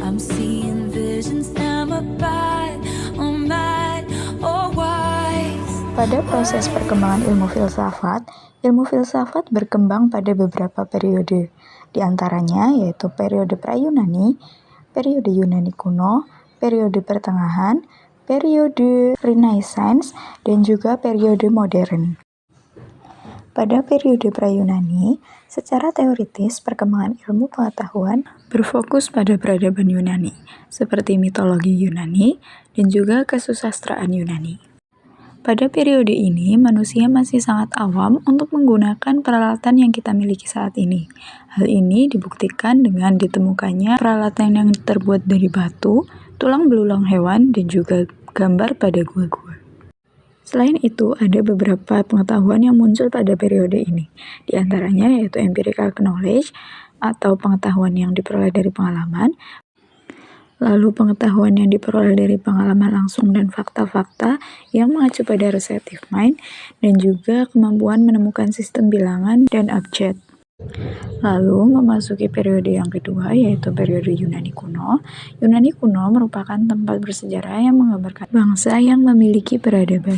I'm seeing visions, am I bad or mad or wise? Pada proses perkembangan ilmu filsafat berkembang pada beberapa periode. Di antaranya yaitu periode pra-Yunani, periode Yunani kuno, periode pertengahan, periode Renaissance, dan juga periode modern. Pada periode pra-Yunani, secara teoritis perkembangan ilmu pengetahuan berfokus pada peradaban Yunani, seperti mitologi Yunani dan juga kesusastraan Yunani. Pada periode ini, manusia masih sangat awam untuk menggunakan peralatan yang kita miliki saat ini. Hal ini dibuktikan dengan ditemukannya peralatan yang terbuat dari batu, tulang belulang hewan, dan juga gambar pada gua-gua. Selain itu, ada beberapa pengetahuan yang muncul pada periode ini. Di antaranya yaitu empirical knowledge atau pengetahuan yang diperoleh dari pengalaman, lalu pengetahuan yang diperoleh dari pengalaman langsung dan fakta-fakta yang mengacu pada receptive mind, dan juga kemampuan menemukan sistem bilangan dan abjad. Lalu memasuki periode yang kedua yaitu periode Yunani kuno. Yunani kuno merupakan tempat bersejarah yang menggambarkan bangsa yang memiliki peradaban.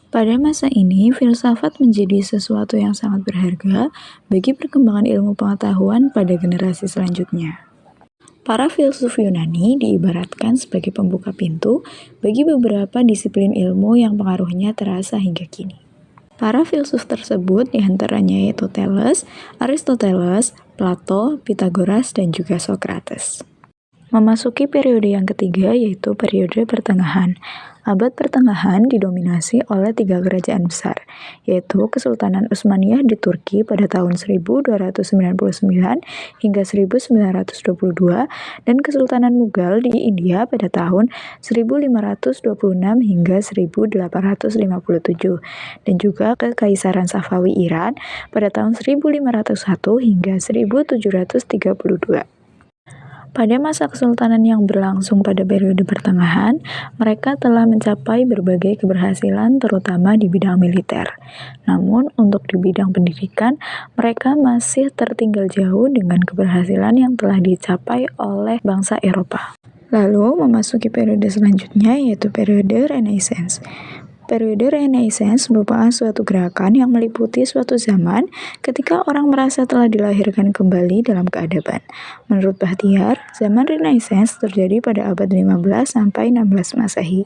Pada masa ini, filsafat menjadi sesuatu yang sangat berharga bagi perkembangan ilmu pengetahuan pada generasi selanjutnya. Para filsuf Yunani diibaratkan sebagai pembuka pintu bagi beberapa disiplin ilmu yang pengaruhnya terasa hingga kini. Para filsuf tersebut diantaranya yaitu Thales, Aristoteles, Plato, Pythagoras, dan juga Socrates. Memasuki periode yang ketiga yaitu periode pertengahan. Abad pertengahan didominasi oleh 3 kerajaan besar, yaitu Kesultanan Utsmaniyah di Turki pada tahun 1299 hingga 1922 dan Kesultanan Mughal di India pada tahun 1526 hingga 1857 dan juga Kekaisaran Safawi Iran pada tahun 1501 hingga 1732. Pada masa kesultanan yang berlangsung pada periode pertengahan, mereka telah mencapai berbagai keberhasilan terutama di bidang militer. Namun, untuk di bidang pendidikan, mereka masih tertinggal jauh dengan keberhasilan yang telah dicapai oleh bangsa Eropa. Lalu, memasuki periode selanjutnya yaitu periode Renaissance. Periode Renaissance merupakan suatu gerakan yang meliputi suatu zaman ketika orang merasa telah dilahirkan kembali dalam keadaban. Menurut Bahtiar, zaman Renaissance terjadi pada abad 15 sampai 16 Masehi.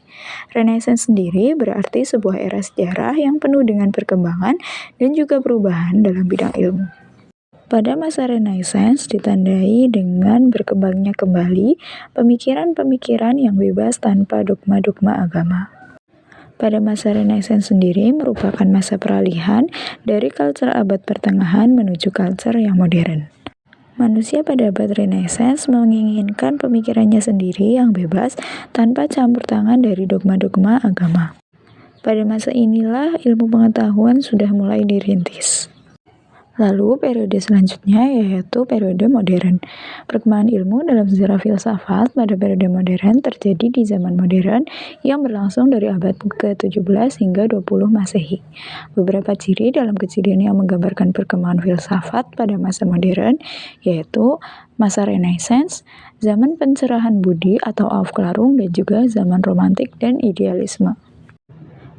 Renaissance sendiri berarti sebuah era sejarah yang penuh dengan perkembangan dan juga perubahan dalam bidang ilmu. Pada masa Renaissance ditandai dengan berkembangnya kembali pemikiran-pemikiran yang bebas tanpa dogma-dogma agama. Pada masa Renaissance sendiri merupakan masa peralihan dari culture abad pertengahan menuju culture yang modern. Manusia pada abad Renaissance menginginkan pemikirannya sendiri yang bebas tanpa campur tangan dari dogma-dogma agama. Pada masa inilah ilmu pengetahuan sudah mulai dirintis. Lalu periode selanjutnya yaitu periode modern. Perkembangan ilmu dalam sejarah filsafat pada periode modern terjadi di zaman modern yang berlangsung dari abad ke-17 hingga 20 Masehi. Beberapa ciri dalam kejadian yang menggambarkan perkembangan filsafat pada masa modern yaitu masa Renaissance, zaman pencerahan budi atau Aufklärung, dan juga zaman romantik dan idealisme.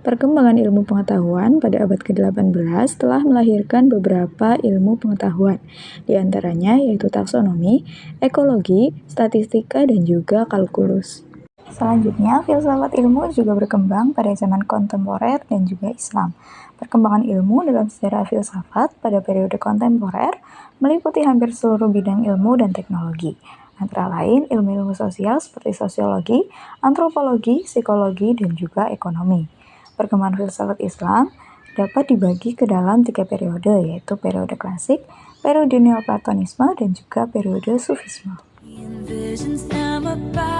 Perkembangan ilmu pengetahuan pada abad ke-18 telah melahirkan beberapa ilmu pengetahuan, di antaranya yaitu taksonomi, ekologi, statistika, dan juga kalkulus. Selanjutnya, filsafat ilmu juga berkembang pada zaman kontemporer dan juga Islam. Perkembangan ilmu dalam sejarah filsafat pada periode kontemporer meliputi hampir seluruh bidang ilmu dan teknologi, antara lain ilmu-ilmu sosial seperti sosiologi, antropologi, psikologi, dan juga ekonomi. Perkembangan filsafat Islam dapat dibagi ke dalam 3 periode, yaitu periode klasik, periode neoplatonisme, dan juga periode sufisme. Seeing visions, am I bad